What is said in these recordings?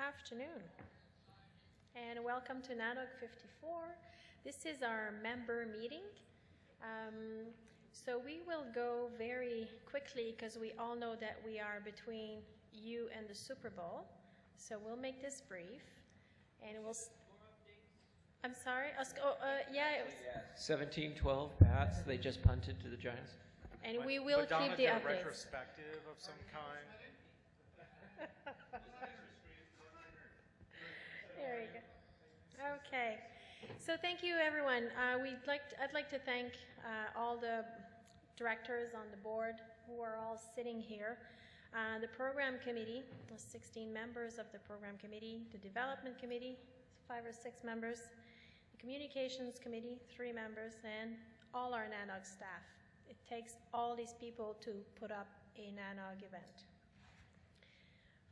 afternoon, and welcome to NANOG 54. This is our member meeting. So we will go very quickly because we all know that we are between you and the Super Bowl. So we'll make this brief, and we'll. I'm sorry. Yeah, it was 17-12 Pats. They just punted to the Giants. And we will keep the updates. Retrospective of some kind. There you go. Okay. So thank you, everyone. I'd like to thank all the directors on the board who are all sitting here. The program committee, the 16 members of the program committee, the development committee, 5 or 6 members, the communications committee, 3 members, and all our NANOG staff. It takes all these people to put up a NANOG event.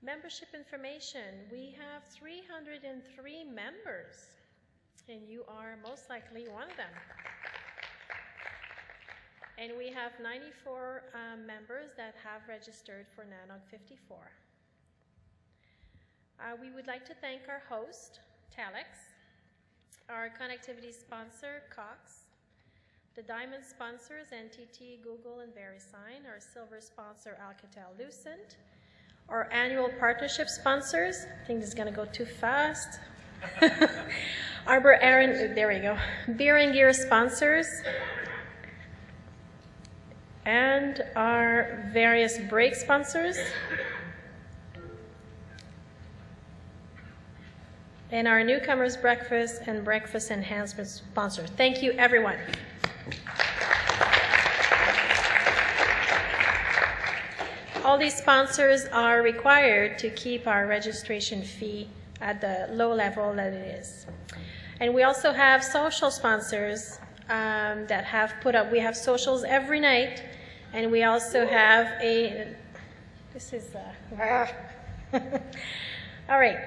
Membership information. We have 303 members, and you are most likely one of them. And we have 94 members that have registered for NANOG 54. We would like to thank our host, Telex, our connectivity sponsor, Cox, the diamond sponsors, NTT, Google, and VeriSign, our silver sponsor, Alcatel-Lucent, our annual partnership sponsors. I think this is going to go too fast. There we go. Beer and Gear sponsors, and our various break sponsors, and our newcomers breakfast and breakfast enhancement sponsors. Thank you, everyone. All these sponsors are required to keep our registration fee at the low level that it is. And we also have social sponsors that have put up, we have socials every night, and we also have all right,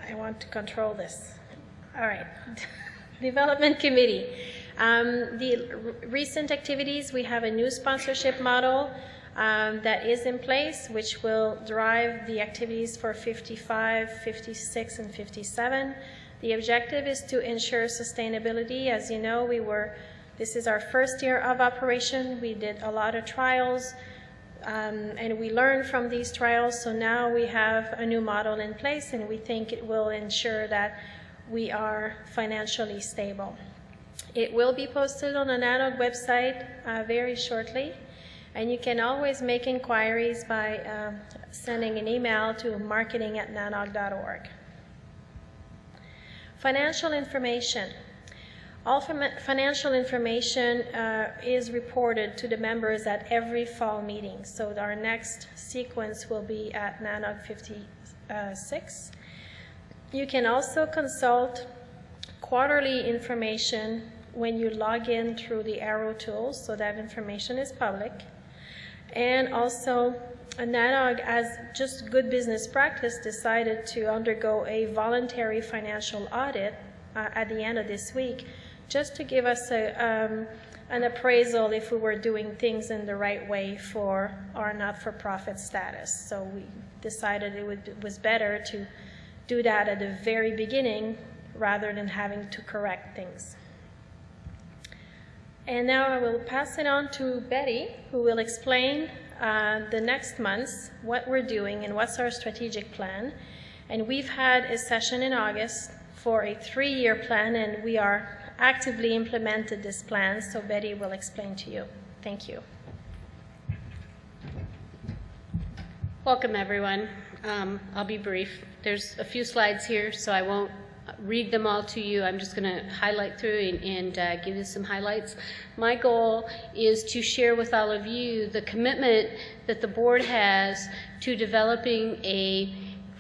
I want to control this. All right, Development Committee. The recent activities, we have a new sponsorship model that is in place, which will drive the activities for 55, 56, and 57. The objective is to ensure sustainability. As you know, this is our first year of operation. We did a lot of trials, and we learned from these trials, so now we have a new model in place, and we think it will ensure that we are financially stable. It will be posted on the NANOG website very shortly. And you can always make inquiries by sending an email to marketing@nanog.org. Financial information. All financial information is reported to the members at every fall meeting. So our next sequence will be at NANOG 56. You can also consult quarterly information when you log in through the Arrow tools, so that information is public. And also, NANOG, as just good business practice, decided to undergo a voluntary financial audit at the end of this week, just to give us an appraisal if we were doing things in the right way for our not-for-profit status. So we decided it was better to do that at the very beginning rather than having to correct things. And now I will pass it on to Betty, who will explain the next months, what we're doing and what's our strategic plan. And we've had a session in August for a 3-year plan, and we are actively implemented this plan, so Betty will explain to you. Thank you. Welcome, everyone. I'll be brief. There's a few slides here, so I won't read them all to you. I'm just going to highlight through and give you some highlights. My goal is to share with all of you the commitment that the board has to developing a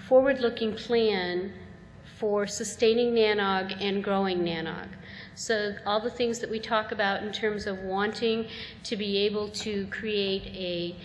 forward-looking plan for sustaining NANOG and growing NANOG. So all the things that we talk about in terms of wanting to be able to create a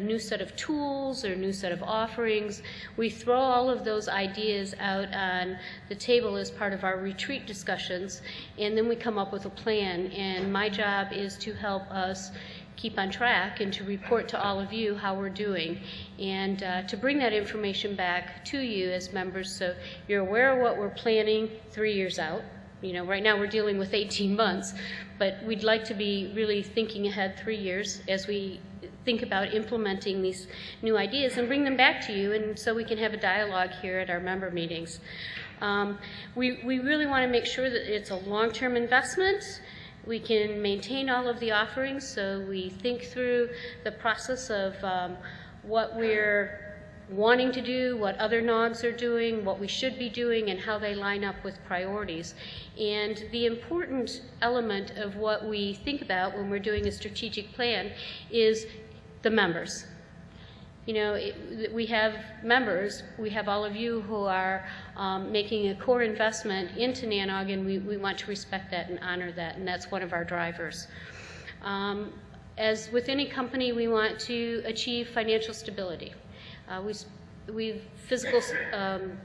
new set of tools or new set of offerings, we throw all of those ideas out on the table as part of our retreat discussions, and then we come up with a plan. And my job is to help us keep on track and to report to all of you how we're doing, and to bring that information back to you as members so you're aware of what we're planning 3 years out. You know, right now we're dealing with 18 months, but we'd like to be really thinking ahead 3 years as we think about implementing these new ideas and bring them back to you, and so we can have a dialogue here at our member meetings. We really want to make sure that it's a long-term investment. We can maintain all of the offerings, so we think through the process of what we're wanting to do, what other NOGs are doing, what we should be doing, and how they line up with priorities. And the important element of what we think about when we're doing a strategic plan is the members. You know, we have members, we have all of you who are making a core investment into NANOG, and we want to respect that and honor that, and that's one of our drivers. As with any company, we want to achieve financial stability. Physical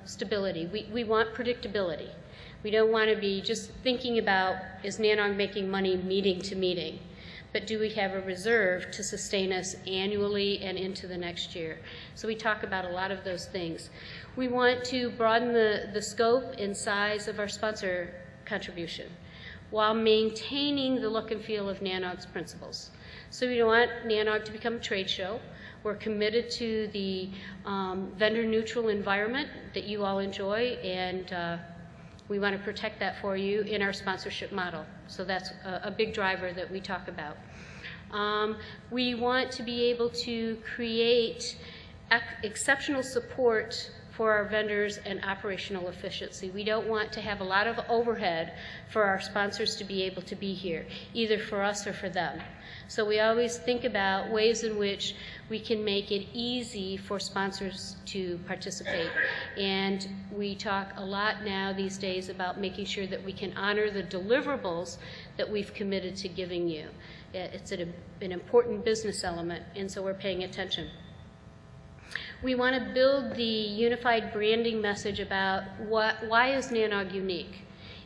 stability. We want predictability. We don't want to be just thinking about, is NANOG making money meeting to meeting? But do we have a reserve to sustain us annually and into the next year? So we talk about a lot of those things. We want to broaden the scope and size of our sponsor contribution while maintaining the look and feel of NANOG's principles. So we don't want NANOG to become a trade show. We're committed to the vendor-neutral environment that you all enjoy, and we want to protect that for you in our sponsorship model. So that's a big driver that we talk about. We want to be able to create exceptional support for our vendors and operational efficiency. We don't want to have a lot of overhead for our sponsors to be able to be here, either for us or for them. So we always think about ways in which we can make it easy for sponsors to participate. And we talk a lot now these days about making sure that we can honor the deliverables that we've committed to giving you. It's an important business element, and so we're paying attention. We want to build the unified branding message about why is NANOG unique.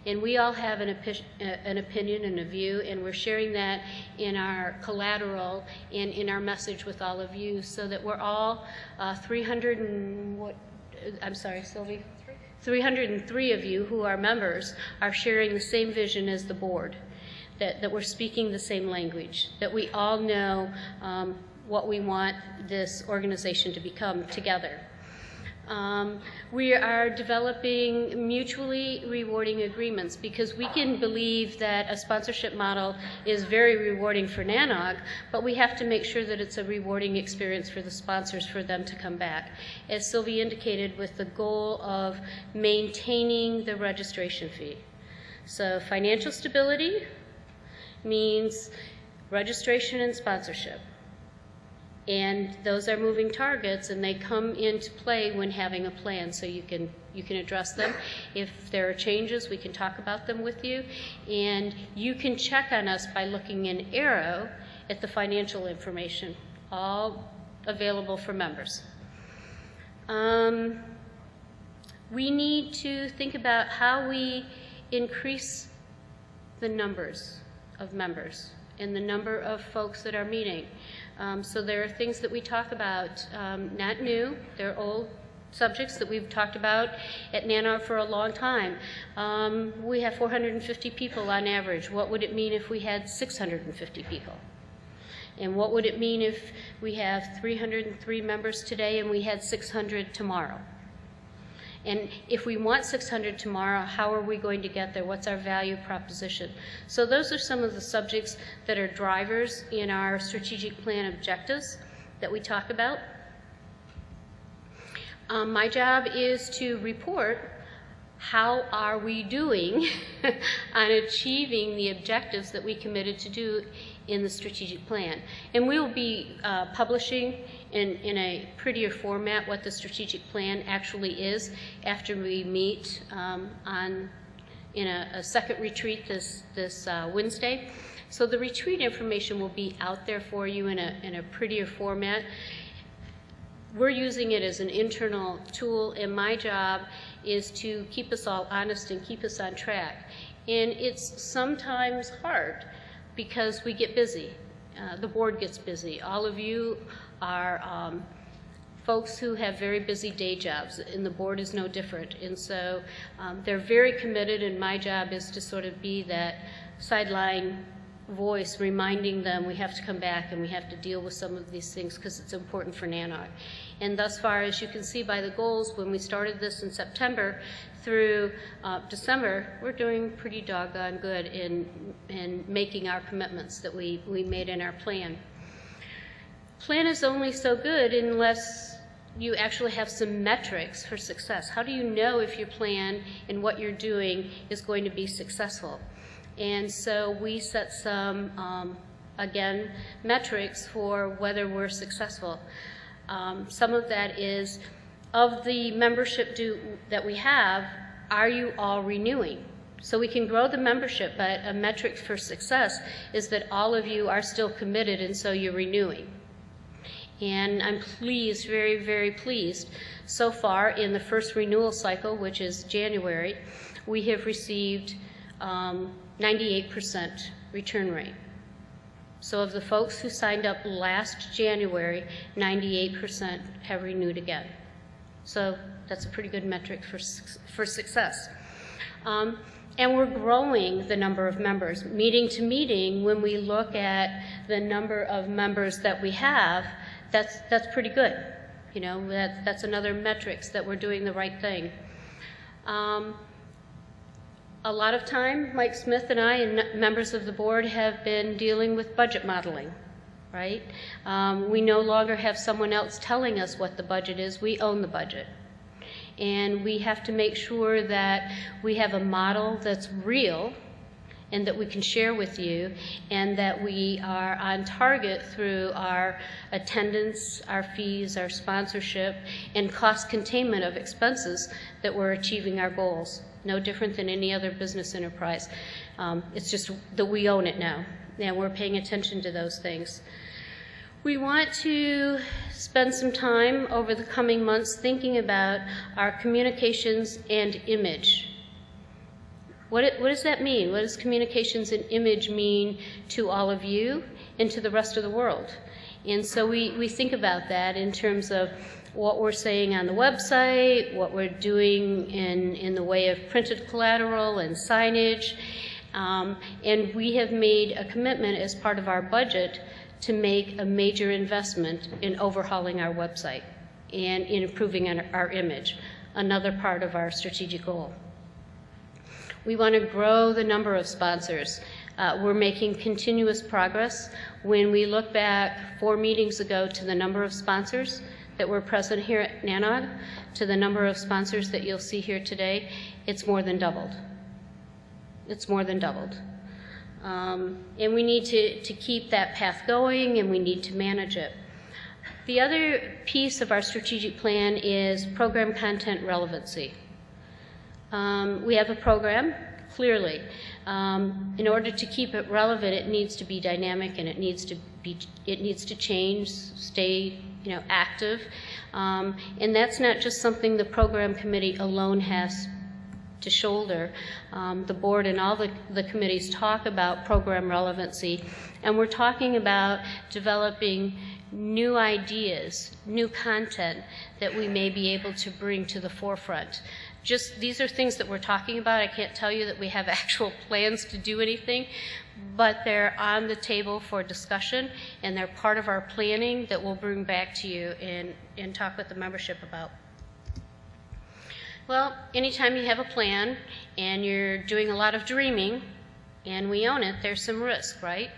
And we all have an opinion and a view, and we're sharing that in our collateral and in our message with all of you, so that we're all 303 of you who are members are sharing the same vision as the board, that we're speaking the same language, that we all know what we want this organization to become together. We are developing mutually rewarding agreements, because we can believe that a sponsorship model is very rewarding for NANOG, but we have to make sure that it's a rewarding experience for the sponsors for them to come back. As Sylvie indicated, with the goal of maintaining the registration fee. So financial stability means registration and sponsorship. And those are moving targets, and they come into play when having a plan, so you can address them. If there are changes, we can talk about them with you, and you can check on us by looking in Arrow at the financial information, all available for members. We need to think about how we increase the numbers of members and the number of folks that are meeting. So there are things that we talk about, not new, they're old subjects that we've talked about at NANOG for a long time. We have 450 people on average. What would it mean if we had 650 people? And what would it mean if we have 303 members today and we had 600 tomorrow? And if we want 600 tomorrow, how are we going to get there? What's our value proposition? So those are some of the subjects that are drivers in our strategic plan objectives that we talk about. My job is to report how are we doing on achieving the objectives that we committed to do in the strategic plan. And we will be publishing in a prettier format what the strategic plan actually is after we meet in a second retreat this Wednesday. So the retreat information will be out there for you in a prettier format. We're using it as an internal tool, and my job is to keep us all honest and keep us on track. And it's sometimes hard because we get busy. the board gets busy. All of you are folks who have very busy day jobs, and the board is no different. And so they're very committed, and my job is to sort of be that sideline voice reminding them we have to come back and we have to deal with some of these things because it's important for NANOG. And thus far, as you can see by the goals, when we started this in September through December, we're doing pretty doggone good in making our commitments that we made in our plan. Plan is only so good unless you actually have some metrics for success. How do you know if your plan and what you're doing is going to be successful? And so we set some, again, metrics for whether we're successful. Some of that is, of the membership that we have, are you all renewing? So we can grow the membership, but a metric for success is that all of you are still committed, and so you're renewing. And I'm pleased, very, very pleased. So far, in the first renewal cycle, which is January, we have received 98% return rate. So of the folks who signed up last January, 98% have renewed again. So that's a pretty good metric for success. And we're growing the number of members. Meeting to meeting, when we look at the number of members that we have, that's pretty good. You know, that's another metrics that we're doing the right thing. A lot of time, Mike Smith and I and members of the board have been dealing with budget modeling, right? We no longer have someone else telling us what the budget is. We own the budget. And we have to make sure that we have a model that's real and that we can share with you, and that we are on target through our attendance, our fees, our sponsorship, and cost containment of expenses, that we're achieving our goals. No different than any other business enterprise. It's just that we own it now, and we're paying attention to those things. We want to spend some time over the coming months thinking about our communications and image. What does that mean? What does communications and image mean to all of you and to the rest of the world? And so we think about that in terms of what we're saying on the website, what we're doing in the way of printed collateral and signage. And we have made a commitment as part of our budget to make a major investment in overhauling our website and in improving our image, another part of our strategic goal. We want to grow the number of sponsors. We're making continuous progress. When we look back 4 meetings ago to the number of sponsors that were present here at NANOG, to the number of sponsors that you'll see here today, it's more than doubled. It's more than doubled. And we need to keep that path going, and we need to manage it. The other piece of our strategic plan is program content relevancy. We have a program, clearly. In order to keep it relevant, it needs to be dynamic, and it needs to change, stay, active. And that's not just something the program committee alone has to shoulder. The board and all the committees talk about program relevancy, and we're talking about developing new ideas, new content that we may be able to bring to the forefront. These are things that we're talking about. I can't tell you that we have actual plans to do anything, but they're on the table for discussion, and they're part of our planning that we'll bring back to you and talk with the membership about. Well, anytime you have a plan and you're doing a lot of dreaming, and we own it, there's some risk, right?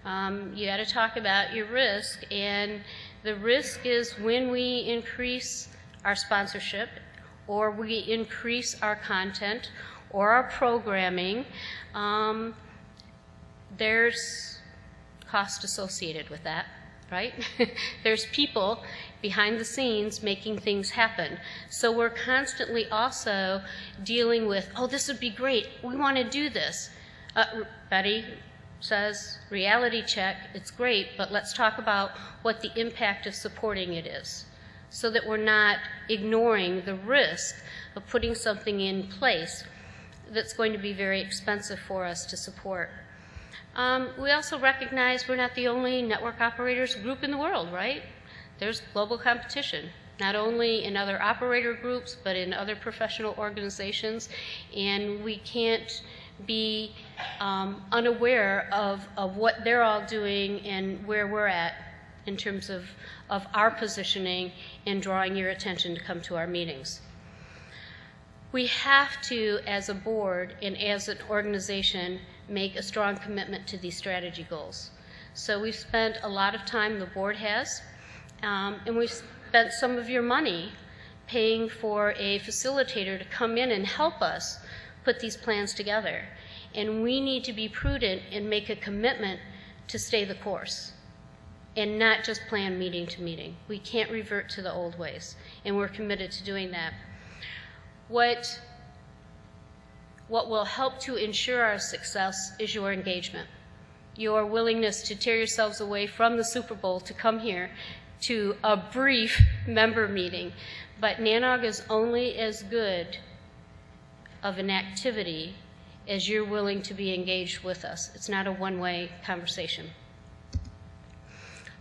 You got to talk about your risk, and the risk is when we increase our sponsorship, or we increase our content or our programming, there's cost associated with that, right? There's people behind the scenes making things happen. So we're constantly also dealing with, oh, this would be great, we want to do this. Betty says, reality check, it's great, but let's talk about what the impact of supporting it is, so that we're not ignoring the risk of putting something in place that's going to be very expensive for us to support. We also recognize we're not the only network operators group in the world, right? There's global competition, not only in other operator groups, but in other professional organizations, and we can't be unaware of what they're all doing and where we're at in terms of our positioning and drawing your attention to come to our meetings. We have to, as a board and as an organization, make a strong commitment to these strategy goals. So we've spent a lot of time, the board has, and we've spent some of your money paying for a facilitator to come in and help us put these plans together. And we need to be prudent and make a commitment to stay the course and not just plan meeting to meeting. We can't revert to the old ways, and we're committed to doing that. What will help to ensure our success is your engagement, your willingness to tear yourselves away from the Super Bowl to come here to a brief member meeting. But NANOG is only as good of an activity as you're willing to be engaged with us. It's not a one-way conversation.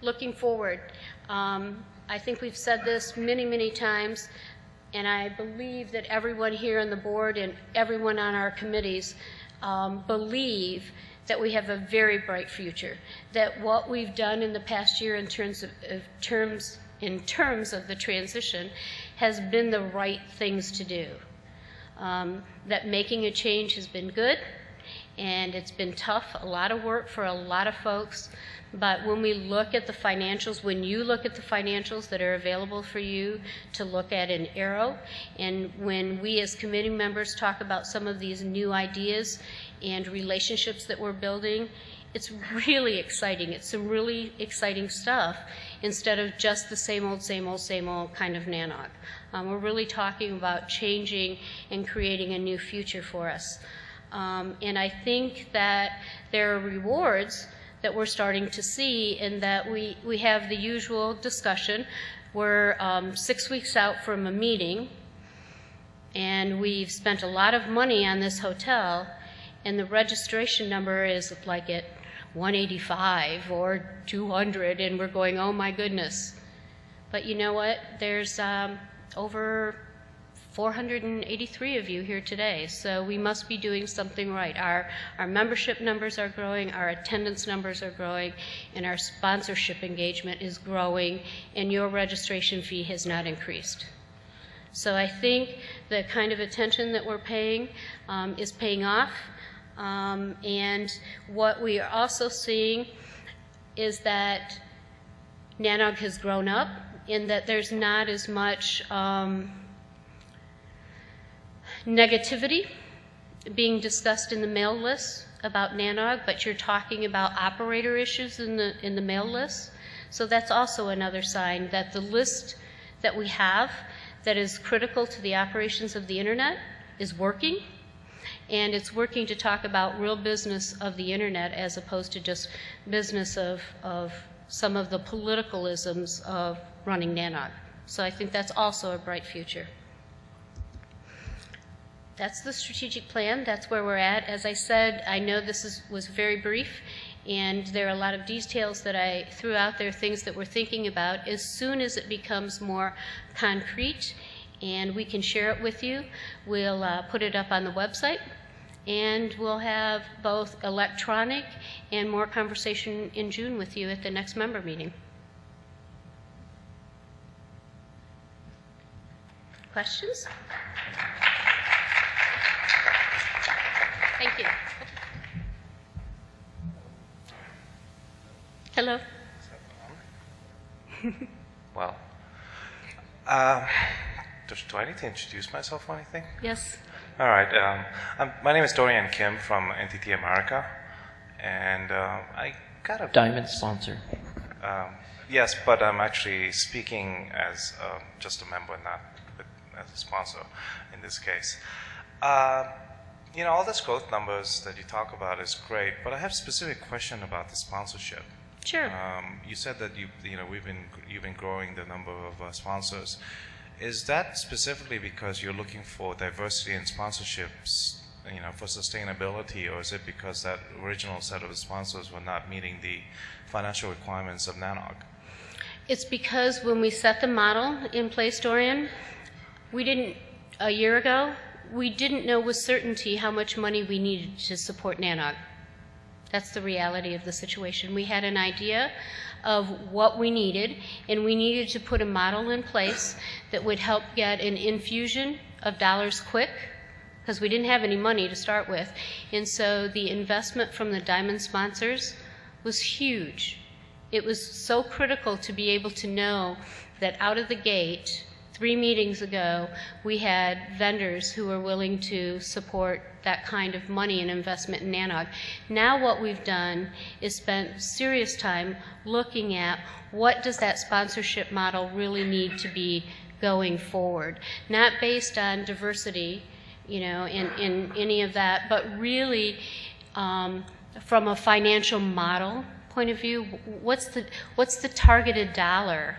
Looking forward, I think we've said this many, many times, and I believe that everyone here on the board and everyone on our committees believe that we have a very bright future, that what we've done in the past year in terms of the transition has been the right things to do, that making a change has been good, and it's been tough, a lot of work for a lot of folks. But when we look at the financials, when you look at the financials that are available for you to look at in Arrow, and when we as committee members talk about some of these new ideas and relationships that we're building, it's really exciting. It's some really exciting stuff instead of just the same old kind of NANOG. We're really talking about changing and creating a new future for us. And I think that there are rewards that we're starting to see in that we have the usual discussion. We're 6 weeks out from a meeting, and we've spent a lot of money on this hotel, and the registration number is like at 185 or 200, and we're going, oh my goodness. But you know what? There's over 483 of you here today, so we must be doing something right. Our membership numbers are growing, our attendance numbers are growing, and our sponsorship engagement is growing, and your registration fee has not increased. So I think the kind of attention that we're paying is paying off, and what we are also seeing is that NANOG has grown up in that there's not as much negativity being discussed in the mail list about NANOG, but you're talking about operator issues in the mail list. So that's also another sign that the list that we have that is critical to the operations of the internet is working, and it's working to talk about real business of the internet as opposed to just business of some of the politicalisms of running NANOG. So I think that's also a bright future. That's the strategic plan. That's where we're at. As I said, I know this was very brief, and there are a lot of details that I threw out there, things that we're thinking about. As soon as it becomes more concrete and we can share it with you, we'll put it up on the website, and we'll have both electronic and more conversation in June with you at the next member meeting. Questions? Thank you. Hello. Well, do I need to introduce myself or anything? Yes. All right. My name is Dorian Kim from NTT America, and I got a Diamond sponsor. Yes, but I'm actually speaking as just a member, not as a sponsor in this case. You know, all these growth numbers that you talk about is great, but I have a specific question about the sponsorship. Sure. You said that you've been growing the number of sponsors. Is that specifically because you're looking for diversity in sponsorships for sustainability, or is it because that original set of sponsors were not meeting the financial requirements of NANOG? It's because when we set the model in place, Dorian, a year ago, we didn't know with certainty how much money we needed to support NANOG. That's the reality of the situation. We had an idea of what we needed, and we needed to put a model in place that would help get an infusion of dollars quick, because we didn't have any money to start with. And so the investment from the Diamond sponsors was huge. It was so critical to be able to know that out of the gate, 3 meetings ago, we had vendors who were willing to support that kind of money and investment in NANOG. Now what we've done is spent serious time looking at what does that sponsorship model really need to be going forward. Not based on diversity, in any of that, but really from a financial model point of view, what's the targeted dollar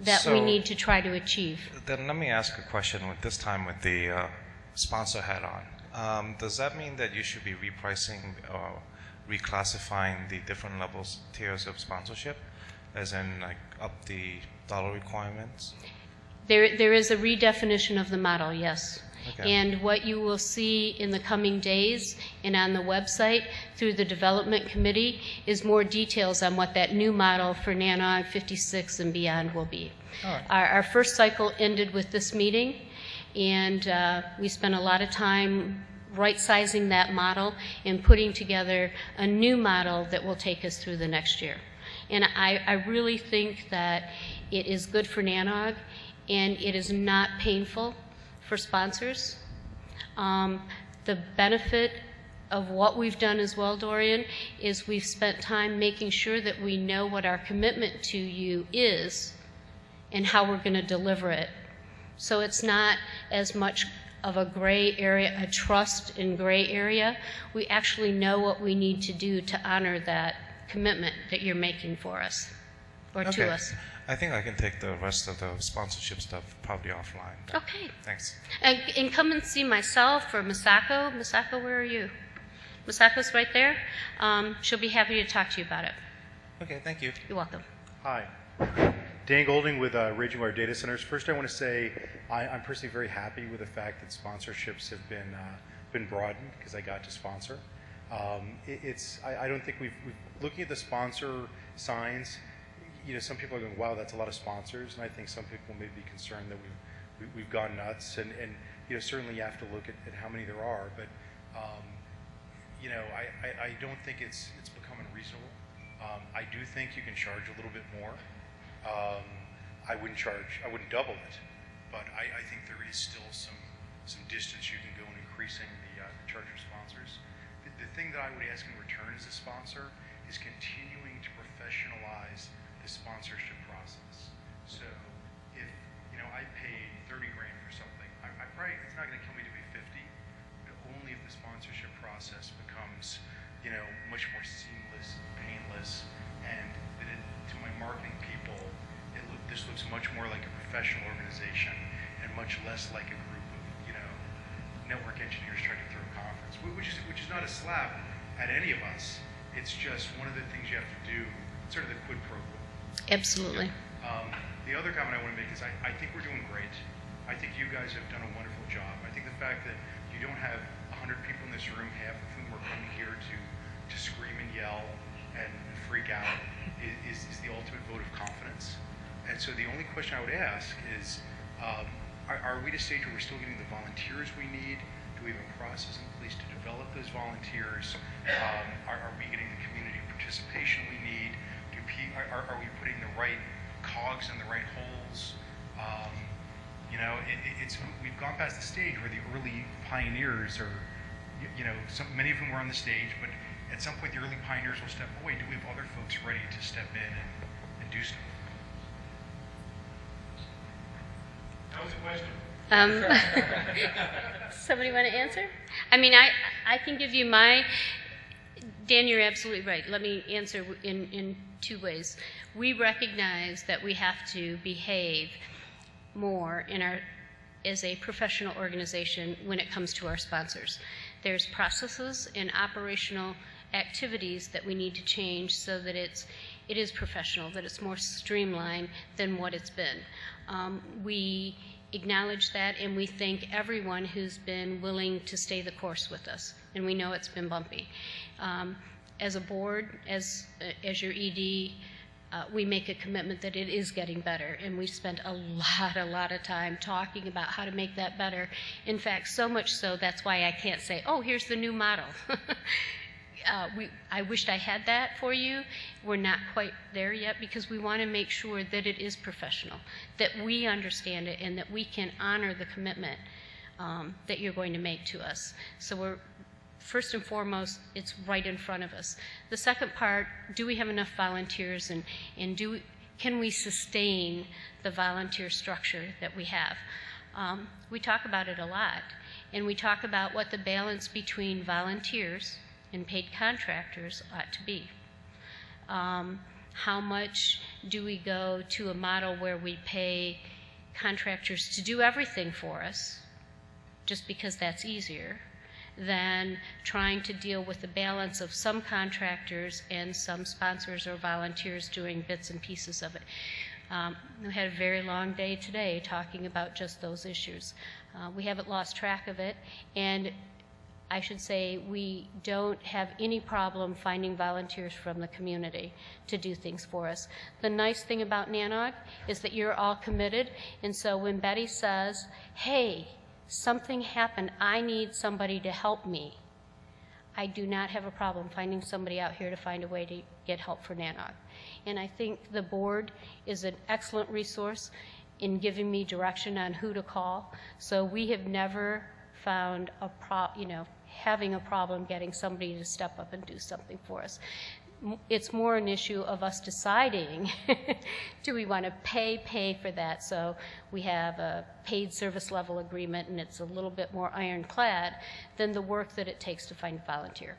that we need to try to achieve? Then let me ask a question, this time with the sponsor hat on. Does that mean that you should be repricing or reclassifying the different levels, tiers of sponsorship, as in like up the dollar requirements? There is a redefinition of the model, yes. Okay. And what you will see in the coming days and on the website through the development committee is more details on what that new model for NANOG 56 and beyond will be. All right. Our first cycle ended with this meeting, and we spent a lot of time right-sizing that model and putting together a new model that will take us through the next year. And I really think that it is good for NANOG, and it is not painful for sponsors. The benefit of what we've done as well, Dorian, is we've spent time making sure that we know what our commitment to you is and how we're going to deliver it. So it's not as much of a gray area, a trust and gray area. We actually know what we need to do to honor that commitment that you're making for us, or to us. I think I can take the rest of the sponsorship stuff probably offline. Okay. Thanks. And come and see myself or Masako. Masako, where are you? Masako's right there. She'll be happy to talk to you about it. Okay, thank you. You're welcome. Hi. Dan Golding with Raging Water Data Centers. First, I want to say I'm personally very happy with the fact that sponsorships have been broadened because I got to sponsor. I don't think we've looking at the sponsor signs. Some people are going, wow, that's a lot of sponsors, and I think some people may be concerned that we've gone nuts, and certainly you have to look at how many there are, but I don't think it's become unreasonable. I do think you can charge a little bit more. I wouldn't double it, but I think there is still some distance you can go in increasing the charge of sponsors. The thing that I would ask in return as a sponsor is continuing to professionalize the sponsorship process. So if I paid 30 grand for something, I probably, it's not going to kill me to be 50, but only if the sponsorship process becomes much more seamless, painless, and that to my marketing people, this looks much more like a professional organization and much less like a group of network engineers trying to throw a conference, which is not a slap at any of us. It's just one of the things you have to do, sort of the quid pro quo. Absolutely. The other comment I want to make is I think we're doing great. I think you guys have done a wonderful job. I think the fact that you don't have 100 people in this room, half of whom are coming here to scream and yell and freak out, is the ultimate vote of confidence. And so the only question I would ask is, are we at a stage where we're still getting the volunteers we need? Do we have a process in place to develop those volunteers? Are we getting the community participation we need? Are we putting the right cogs in the right holes? We've gone past the stage where the early pioneers are, many of whom were on the stage, but at some point the early pioneers will step away. Do we have other folks ready to step in and do stuff? That was a question. Somebody want to answer? I mean, I can give you my. Dan, you're absolutely right. Let me answer in 2 ways. We recognize that we have to behave more as a professional organization when it comes to our sponsors. there's processes and operational activities that we need to change so that it is professional, that it's more streamlined than what it's been. We acknowledge that, and we thank everyone who's been willing to stay the course with us, and we know it's been bumpy. As a board, as your ED, we make a commitment that it is getting better, and we spent a lot of time talking about how to make that better. In fact, so much so that's why I can't say, oh, here's the new model. I wished I had that for you. We're not quite there yet because we want to make sure that it is professional, that we understand it, and that we can honor the commitment that you're going to make to us. So we're, first and foremost, it's right in front of us. The second part, do we have enough volunteers, and can we sustain the volunteer structure that we have? We talk about it a lot, and we talk about what the balance between volunteers and paid contractors ought to be. How much do we go to a model where we pay contractors to do everything for us, just because that's easier, than trying to deal with the balance of some contractors and some sponsors or volunteers doing bits and pieces of it. We had a very long day today talking about just those issues. We haven't lost track of it, and I should say we don't have any problem finding volunteers from the community to do things for us. The nice thing about NANOG is that you're all committed, and so when Betty says, hey, something happened, I need somebody to help me, I do not have a problem finding somebody out here to find a way to get help for NANOG. And I think the board is an excellent resource in giving me direction on who to call. So we have never found having a problem getting somebody to step up and do something for us. It's more an issue of us deciding, do we want to pay for that? So we have a paid service level agreement, and it's a little bit more ironclad than the work that it takes to find a volunteer.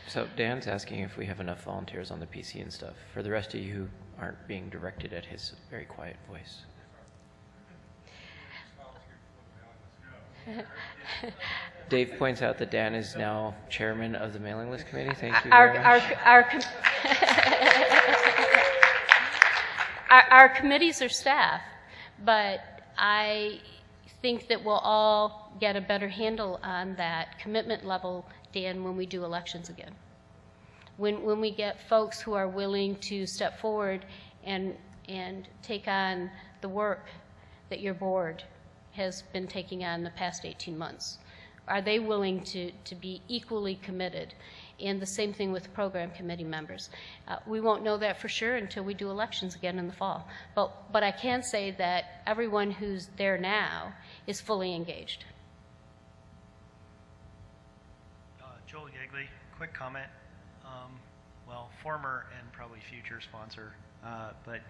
So Dan's asking if we have enough volunteers on the PC and stuff. For the rest of you who aren't being directed at his very quiet voice. Dave points out that Dan is now chairman of the mailing list committee. Thank you very much. Our committees are staff, but I think that we'll all get a better handle on that commitment level, Dan, when we do elections again. When we get folks who are willing to step forward and take on the work that your board has been taking on the past 18 months. Are they willing to be equally committed? And the same thing with program committee members. We won't know that for sure until we do elections again in the fall. But I can say that everyone who's there now is fully engaged. Joel Yegley, quick comment. Well, former and probably future sponsor, but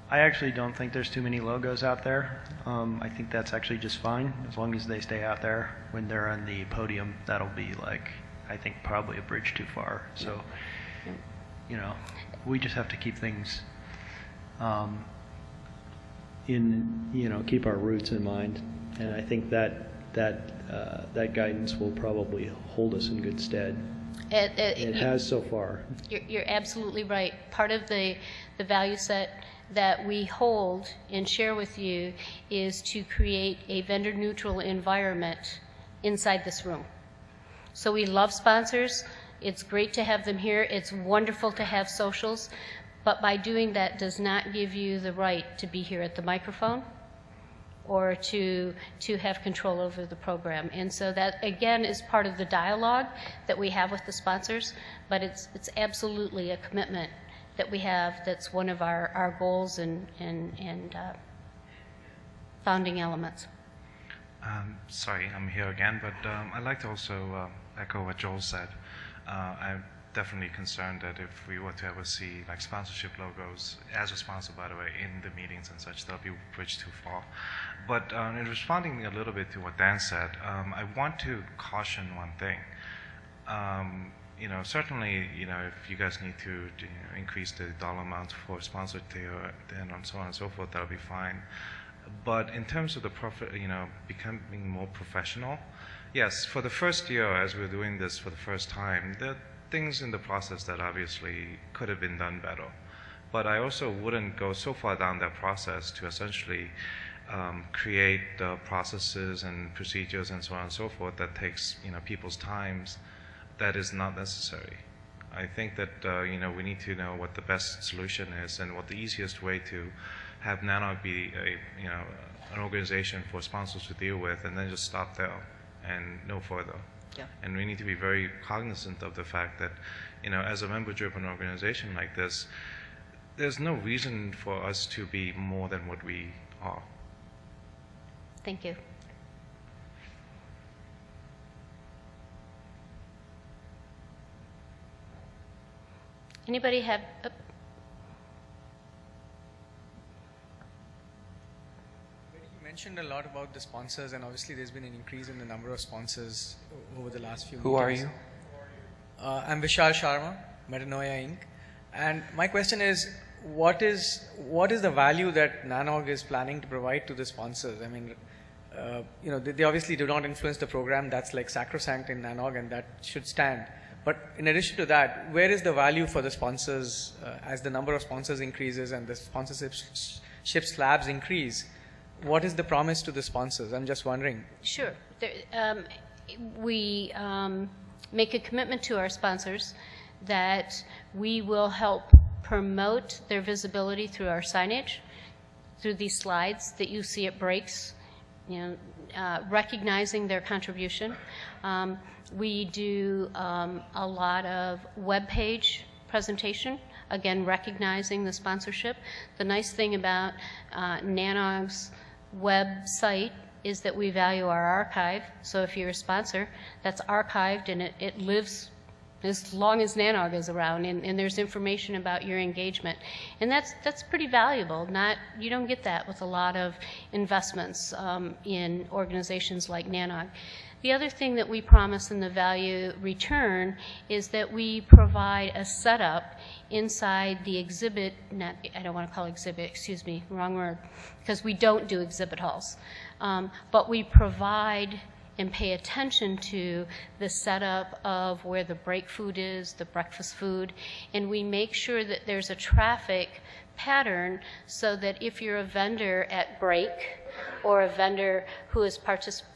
I actually don't think there's too many logos out there. I think that's actually just fine as long as they stay out there. When they're on the podium, that'll be like, I think, probably a bridge too far. So, we just have to keep things keep our roots in mind, and I think that guidance will probably hold us in good stead. It has so far. You're absolutely right. Part of the value set that we hold and share with you is to create a vendor-neutral environment inside this room. So we love sponsors. It's great to have them here. It's wonderful to have socials. But by doing that does not give you the right to be here at the microphone or to have control over the program. And so that, again, is part of the dialogue that we have with the sponsors, but it's absolutely a commitment that we have that's one of our goals and founding elements. Sorry, I'm here again, but I'd like to also echo what Joel said. I'm definitely concerned that if we were to ever see like sponsorship logos, as a sponsor, by the way, in the meetings and such, that'll be a bridge too far. But in responding a little bit to what Dan said, I want to caution one thing. certainly, if you guys need to increase the dollar amount for sponsored tier, then and so on and so forth, that'll be fine. But in terms of the profit, becoming more professional, yes, for the first year, as we're doing this for the first time, there are things in the process that obviously could have been done better. But I also wouldn't go so far down that process to essentially create processes and procedures and so on and so forth that takes people's times. That is not necessary. I think that we need to know what the best solution is and what the easiest way to have NANOG be an organization for sponsors to deal with, and then just stop there and no further. Yeah. And we need to be very cognizant of the fact that as a member-driven organization like this, there's no reason for us to be more than what we are. Thank you. Anybody have? You mentioned a lot about the sponsors, and obviously there's been an increase in the number of sponsors over the last few Who meetings. are you? I'm Vishal Sharma, Metanoia Inc. And my question is, what is the value that NANOG is planning to provide to the sponsors? I mean, they obviously do not influence the program. That's like sacrosanct in NANOG, and that should stand. But in addition to that, where is the value for the sponsors as the number of sponsors increases and the sponsorship slabs increase? What is the promise to the sponsors? I'm just wondering. Sure. We make a commitment to our sponsors that we will help promote their visibility through our signage, through these slides that you see at breaks, recognizing their contribution. We do a lot of web page presentation, again, recognizing the sponsorship. The nice thing about NANOG's website is that we value our archive. So if you're a sponsor, that's archived and it lives as long as NANOG is around, and there's information about your engagement. And that's pretty valuable. You don't get that with a lot of investments in organizations like NANOG. The other thing that we promise in the value return is that we provide a setup inside the exhibit, I don't want to call it exhibit, excuse me, wrong word, because we don't do exhibit halls. But we provide and pay attention to the setup of where the break food is, the breakfast food, and we make sure that there's a traffic pattern so that if you're a vendor at break or a vendor who is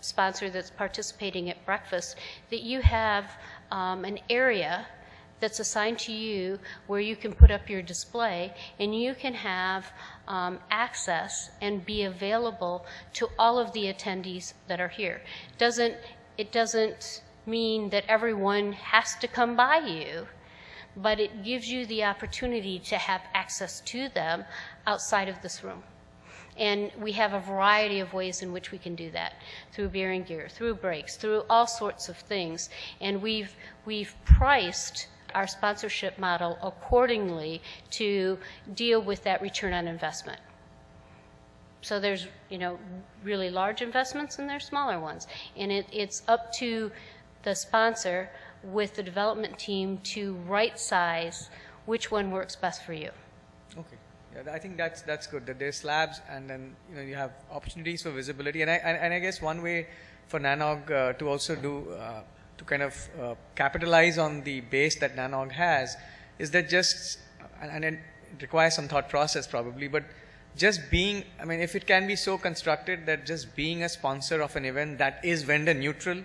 sponsor that's participating at breakfast, that you have an area that's assigned to you where you can put up your display and you can have access and be available to all of the attendees that are here. It doesn't mean that everyone has to come by you, but it gives you the opportunity to have access to them outside of this room. And we have a variety of ways in which we can do that, through beer and gear, through breaks, through all sorts of things. And we've priced our sponsorship model accordingly to deal with that return on investment. So there's, really large investments and there's smaller ones. And it's up to the sponsor with the development team to right size which one works best for you. Okay. Yeah, I think that's good, that there's slabs and then you have opportunities for visibility. And I guess one way for NANOG to also do to kind of capitalize on the base that NANOG has is that and it requires some thought process probably, but just being, if it can be so constructed that just being a sponsor of an event that is vendor neutral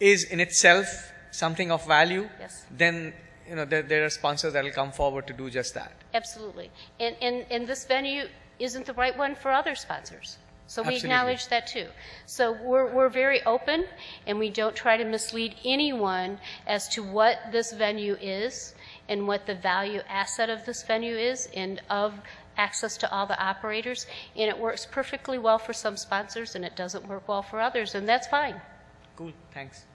is in itself something of value, yes, then there are sponsors that will come forward to do just that. Absolutely. And this venue isn't the right one for other sponsors. So we Absolutely. acknowledge that too. So we're very open, and we don't try to mislead anyone as to what this venue is and what the value asset of this venue is and of access to all the operators. And it works perfectly well for some sponsors and it doesn't work well for others, and that's fine. Cool, thanks.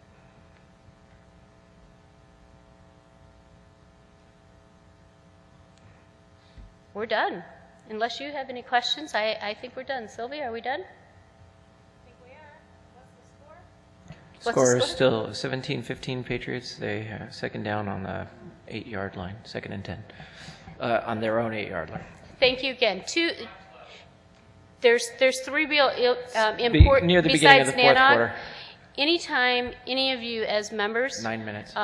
We're done. Unless you have any questions, I think we're done. Sylvie, are we done? I think we are. What's the score? Score is still 17-15 Patriots. They second down on the 8-yard line, 2nd and 10, on their own 8-yard line. Thank you again. There's three real important, near the beginning of besides the fourth NANOG, quarter. anytime any of you as members 9 minutes.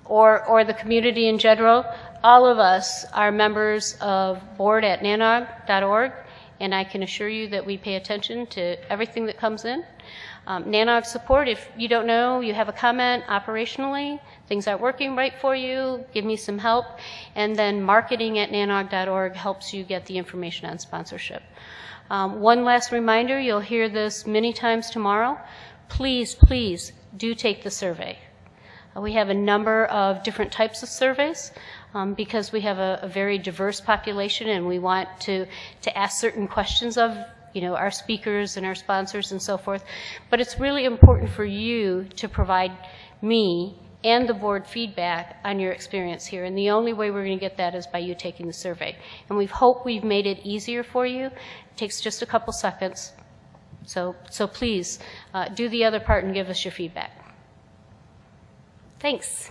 or the community in general, all of us are members of board at nanog.org, and I can assure you that we pay attention to everything that comes in. NANOG support, if you don't know, you have a comment operationally, things aren't working right for you, give me some help. And then marketing at nanog.org helps you get the information on sponsorship. One last reminder, you'll hear this many times tomorrow. Please, please do take the survey. We have a number of different types of surveys because we have a very diverse population, and we want to ask certain questions of our speakers and our sponsors and so forth. But it's really important for you to provide me and the board feedback on your experience here. And the only way we're going to get that is by you taking the survey. And we hope we've made it easier for you. It takes just a couple seconds. So please do the other part and give us your feedback. Thanks.